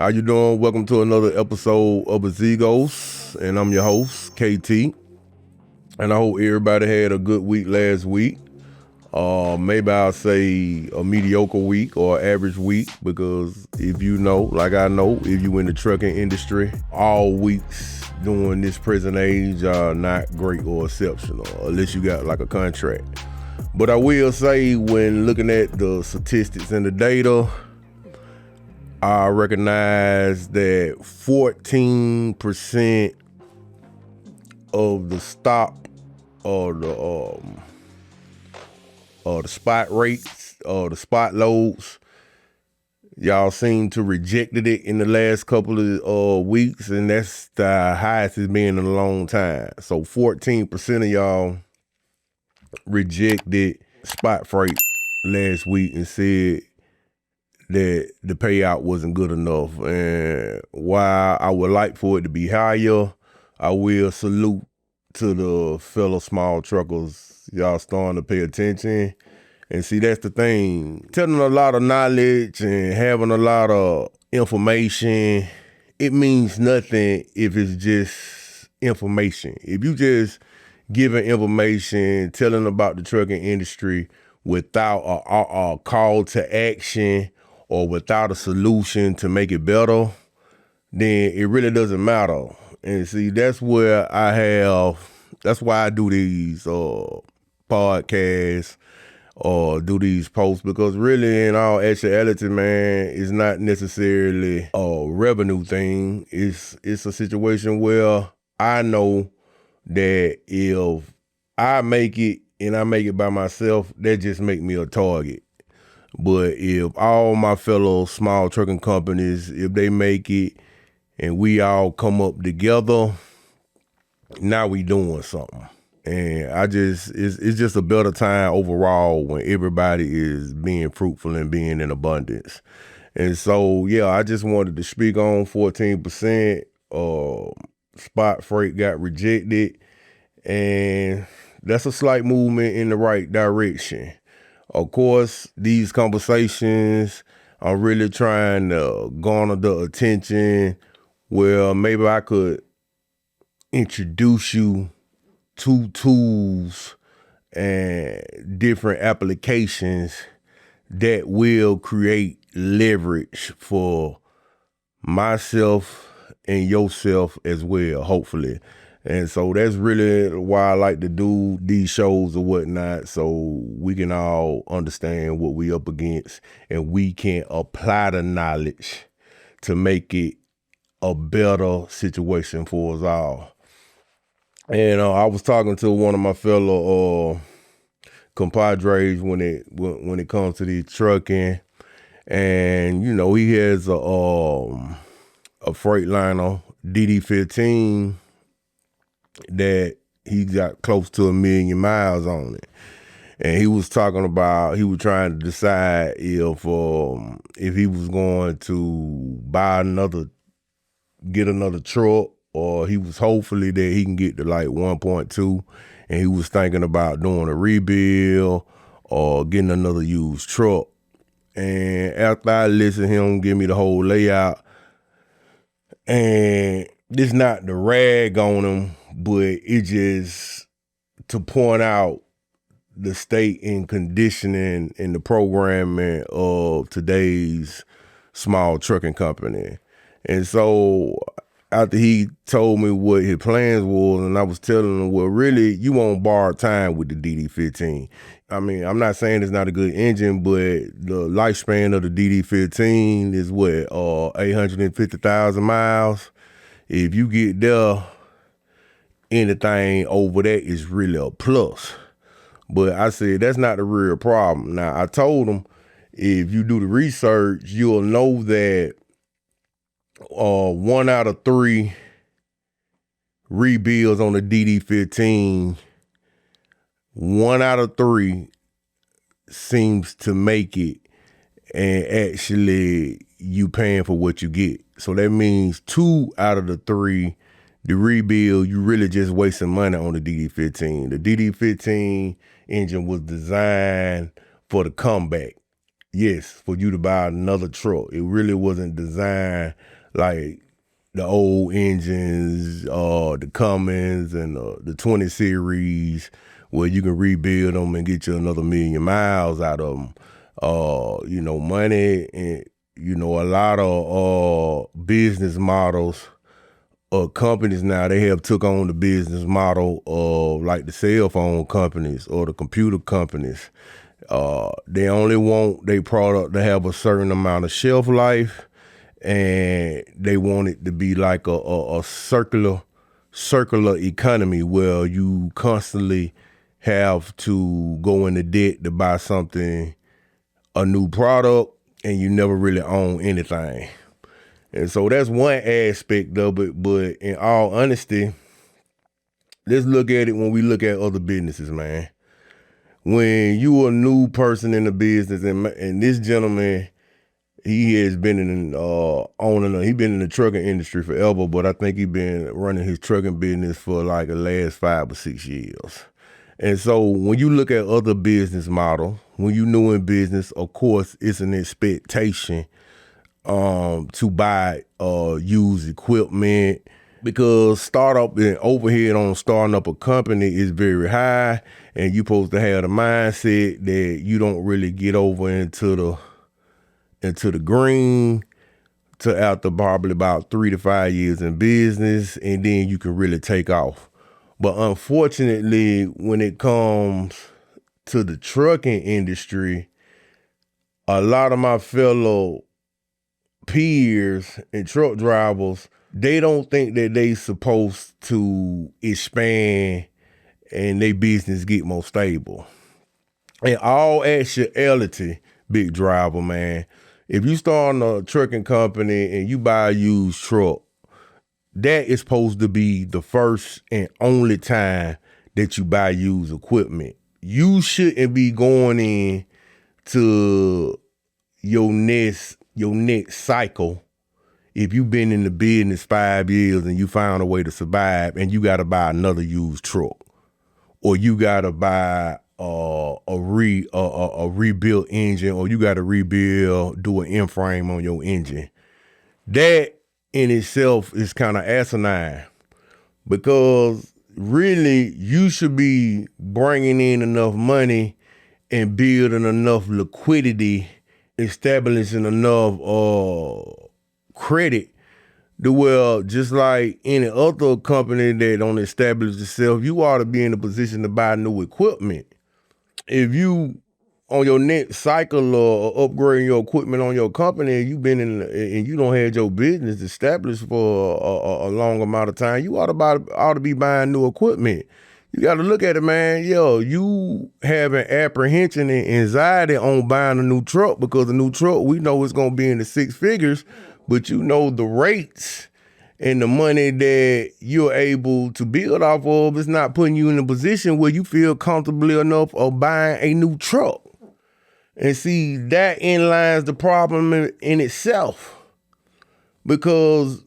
How you doing? Welcome to another episode of Azigos, and I'm your host, KT. And I hope everybody had a good week last week. Maybe I'll say a mediocre week or average week, because if you know, like I know, if you in the trucking industry, all weeks during this present age are not great or exceptional, unless you got like a contract. But I will say, when looking at the statistics and the data, I recognize that 14% of the stop or the spot rates or the spot loads, y'all seem to rejected it in the last couple of weeks, and that's the highest it's been in a long time. So 14% of y'all rejected spot freight last week and said that the payout wasn't good enough. And while I would like for it to be higher, I will salute to the fellow small truckers. Y'all starting to pay attention. And see, that's the thing. Telling a lot of knowledge and having a lot of information, it means nothing if it's just information. If you just giving information, telling about the trucking industry without a call to action or without a solution to make it better, then it really doesn't matter. And see, that's why I do these podcasts or do these posts, because really, in all actuality, man, it's not necessarily a revenue thing. It's a situation where I know that if I make it and I make it by myself, that just make me a target. But if all my fellow small trucking companies, if they make it and we all come up together, now we doing something. And it's just a better time overall when everybody is being fruitful and being in abundance. And so, yeah, I just wanted to speak on 14% spot freight got rejected, and that's a slight movement in the right direction. Of course, these conversations are really trying to garner the attention. Well, maybe I could introduce you to tools and different applications that will create leverage for myself and yourself as well, hopefully. And so that's really why I like to do these shows or whatnot, so we can all understand what we up against and we can apply the knowledge to make it a better situation for us all. And I was talking to one of my fellow compadres when it comes to the trucking, and he has a Freightliner DD15 that he got close to 1 million miles on it. And he was talking about, he was trying to decide if he was going to get another truck, or he was hopefully that he can get to like 1.2, and he was thinking about doing a rebuild or getting another used truck. And after I listened to him give me the whole layout, and it's not the rag on him, but it just to point out the state and conditioning and the programming of today's small trucking company. And so after he told me what his plans was, and I was telling him, well, really, you won't borrow time with the DD15. I mean, I'm not saying it's not a good engine, but the lifespan of the DD15 is 850,000 miles. If you get there, anything over that is really a plus. But I said, that's not the real problem. Now, I told him, if you do the research, you'll know that 1 out of 3 rebuilds on the DD15, 1 out of 3 seems to make it, and actually you paying for what you get. So that means 2 out of the 3, the rebuild, you really just wasting money on the DD15. The DD15 engine was designed for the comeback. yes, for you to buy another truck. It really wasn't designed like the old engines, the Cummins and the 20 series, where you can rebuild them and get you another 1,000,000 miles out of them. Money and a lot of business models companies now, they have took on the business model of like the cell phone companies or the computer companies. They only want their product to have a certain amount of shelf life, and they want it to be like a circular economy where you constantly have to go into debt to buy something, a new product, and you never really own anything. And so that's one aspect of it. But in all honesty, let's look at it when we look at other businesses, man. When you a new person in the business, and this gentleman, he has been he been in the trucking industry forever, but I think he been running his trucking business for like the last 5 or 6 years. And so when you look at other business models, when you new in business, of course, it's an expectation to buy used equipment, because startup and overhead on starting up a company is very high, and you're supposed to have the mindset that you don't really get over into the green to after probably about 3 to 5 years in business, and then you can really take off. But unfortunately, when it comes to the trucking industry, a lot of my fellow peers and truck drivers, they don't think that they supposed to expand and their business get more stable. In all actuality, big driver, man, if you start a trucking company and you buy a used truck, that is supposed to be the first and only time that you buy used equipment. You shouldn't be going in to your next cycle if you've been in the business 5 years and you found a way to survive and you got to buy another used truck, or you got to buy a rebuilt engine, or you got to do an end frame on your engine. That in itself is kind of asinine, because really you should be bringing in enough money and building enough liquidity, establishing enough credit to where, just like any other company that don't establish itself, you ought to be in a position to buy new equipment. If you on your next cycle or upgrading your equipment on your company, and you don't have your business established for a long amount of time, you ought to be buying new equipment. You got to look at it, man. Yo, you having apprehension and anxiety on buying a new truck, because a new truck, we know it's going to be in the 6 figures, but the rates and the money that you're able to build off of is not putting you in a position where you feel comfortably enough of buying a new truck. And see, that inlines the problem in itself, because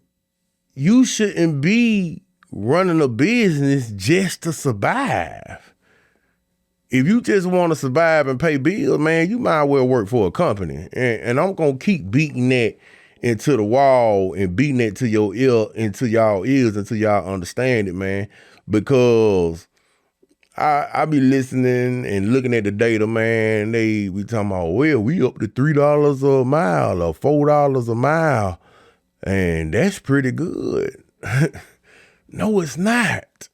you shouldn't be running a business just to survive. If you just want to survive and pay bills, man, you might well work for a company. And I'm going to keep beating that into the wall and beating that to your ear, into y'all ears, until y'all understand it, man. Because I be listening and looking at the data, man. We talking about, well, we up to $3 a mile or $4 a mile, and that's pretty good. No, it's not.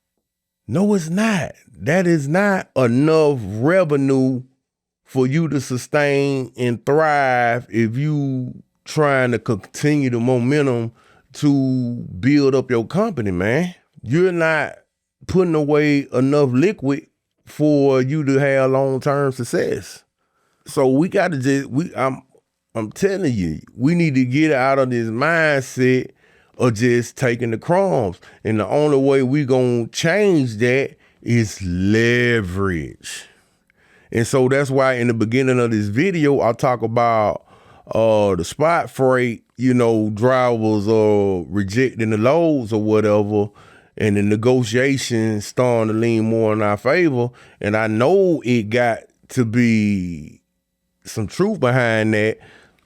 No, it's not. That is not enough revenue for you to sustain and thrive if you trying to continue the momentum to build up your company, man. You're not putting away enough liquid for you to have long-term success. So we got to I'm telling you, we need to get out of this mindset of just taking the crumbs. And the only way we gonna change that is leverage. And so that's why in the beginning of this video, I talk about the spot freight, drivers rejecting the loads or whatever, and the negotiations starting to lean more in our favor. And I know it got to be some truth behind that,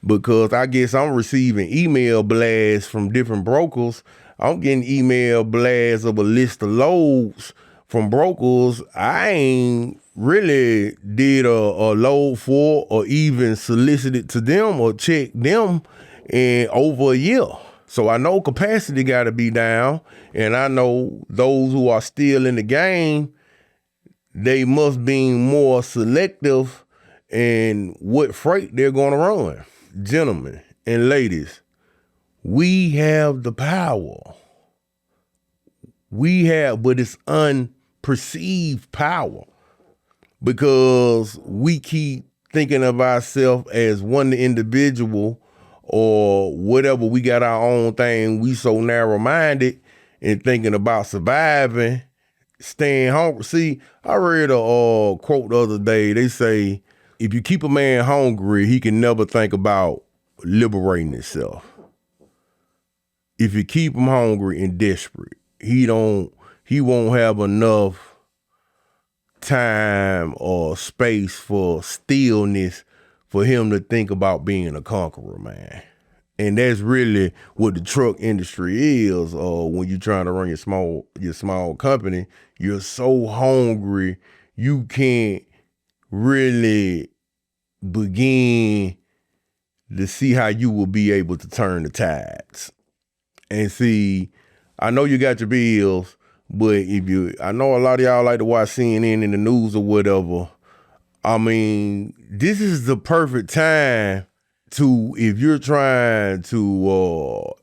because I guess I'm receiving email blasts from different brokers. I'm getting email blasts of a list of loads from brokers I ain't really did a load for or even solicited to them or checked them in over a year. So I know capacity got to be down, and I know those who are still in the game, they must be more selective in what freight they're going to run. Gentlemen and ladies, we have the power. We have, but it's unperceived power, because we keep thinking of ourselves as one individual or whatever. We got our own thing. We so narrow-minded and thinking about surviving, staying hungry. See, I read a quote the other day. They say, if you keep a man hungry, he can never think about liberating himself. If you keep him hungry and desperate, he won't have enough time or space for stillness for him to think about being a conqueror, man. And that's really what the truck industry is. When you're trying to run your small company, you're so hungry you can't really begin to see how you will be able to turn the tides. And see, I know you got your bills, but I know a lot of y'all like to watch CNN in the news or whatever. I mean, this is the perfect time to, if you're trying to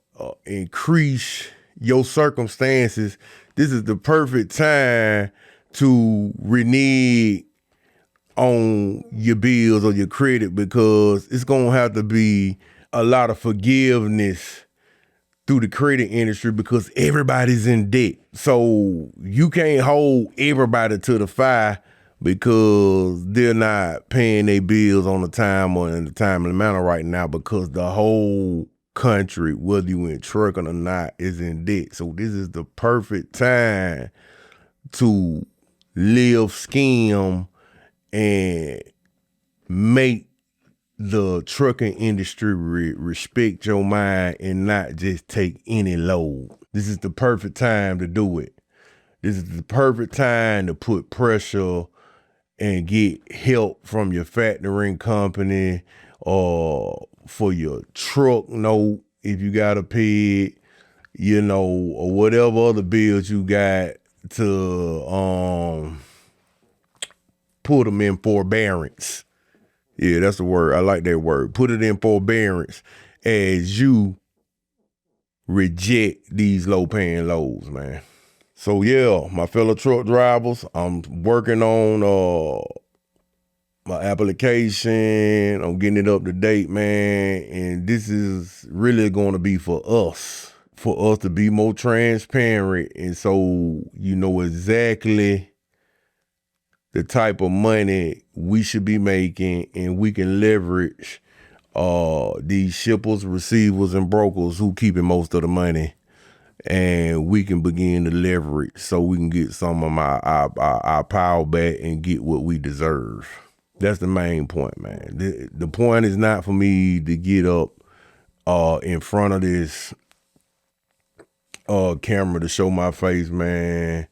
increase your circumstances, this is the perfect time to renege on your bills or your credit, because it's going to have to be a lot of forgiveness through the credit industry, because everybody's in debt. So you can't hold everybody to the fire because they're not paying their bills on the time or in the timely manner right now, because the whole country, whether you in trucking or not, is in debt. So this is the perfect time to live, scheme, and make the trucking industry respect your mind and not just take any load. This is the perfect time to do it. This is the perfect time to put pressure and get help from your factoring company or for your truck note if you got to pay it, or whatever other bills you got, to put them in forbearance. Yeah, that's the word. I like that word. Put it in forbearance as you reject these low-paying loads, man. So yeah, my fellow truck drivers, I'm working on my application. I'm getting it up to date, man. And this is really going to be for us to be more transparent. And so you know exactly the type of money we should be making, and we can leverage these shippers, receivers, and brokers who keeping most of the money, and we can begin to leverage so we can get some of our power back and get what we deserve. That's the main point, man. The point is not for me to get up in front of this camera to show my face, man,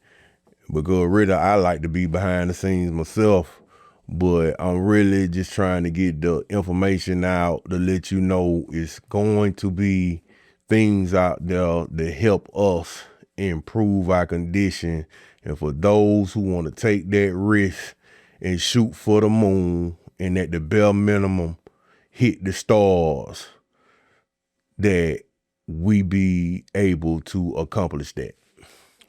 because really I like to be behind the scenes myself, but I'm really just trying to get the information out to let you know it's going to be things out there that help us improve our condition. And for those who want to take that risk and shoot for the moon, and at the bare minimum hit the stars, that we be able to accomplish that.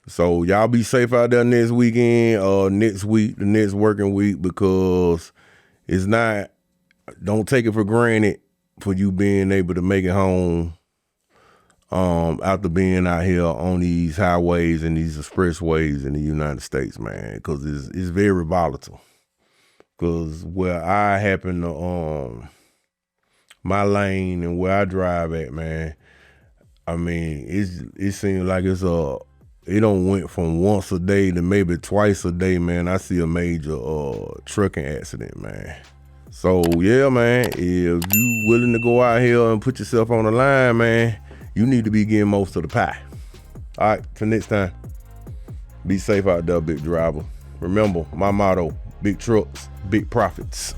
So y'all be safe out there next weekend, next week, the next working week, because it's not, don't take it for granted for you being able to make it home after being out here on these highways and these expressways in the United States, man, because it's very volatile. Because where I happen to, my lane and where I drive at, man, I mean, it seems like it don't went from once a day to maybe twice a day, man. I see a major trucking accident, man. So yeah, man, if you willing to go out here and put yourself on the line, man, you need to be getting most of the pie. All right, till next time, be safe out there, big driver. Remember, my motto, big trucks, big profits.